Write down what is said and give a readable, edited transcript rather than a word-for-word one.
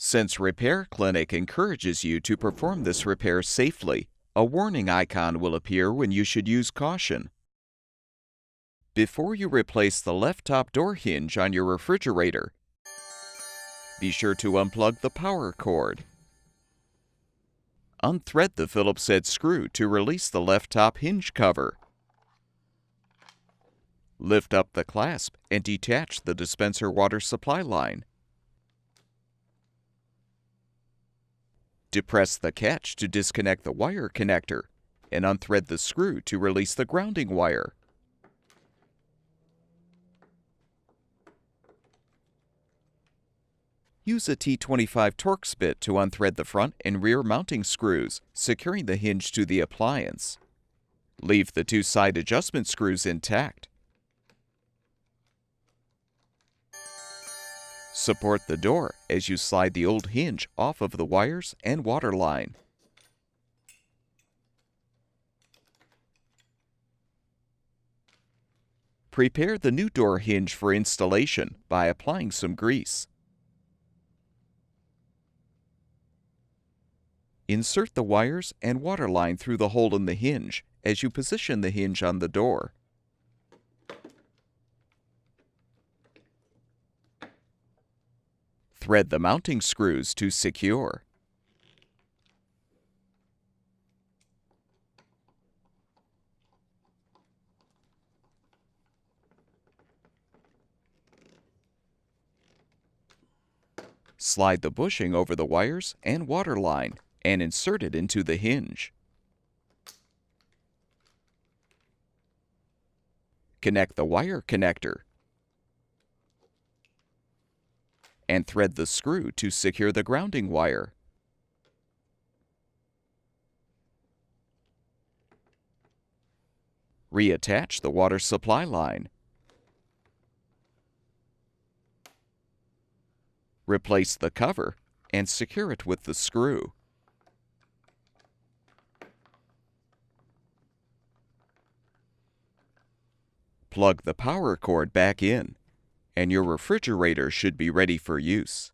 Since Repair Clinic encourages you to perform this repair safely, a warning icon will appear when you should use caution. Before you replace the left top door hinge on your refrigerator, be sure to unplug the power cord. Unthread the Phillips head screw to release the left top hinge cover. Lift up the clasp and detach the dispenser water supply line. Depress the catch to disconnect the wire connector and unthread the screw to release the grounding wire. Use a T25 Torx bit to unthread the front and rear mounting screws, securing the hinge to the appliance. Leave the two side adjustment screws intact. Support the door as you slide the old hinge off of the wires and water line. Prepare the new door hinge for installation by applying some grease. Insert the wires and water line through the hole in the hinge as you position the hinge on the door. Thread the mounting screws to secure. Slide the bushing over the wires and water line and insert it into the hinge. Connect the wire connector and thread the screw to secure the grounding wire. Reattach the water supply line. Replace the cover and secure it with the screw. Plug the power cord back in, and your refrigerator should be ready for use.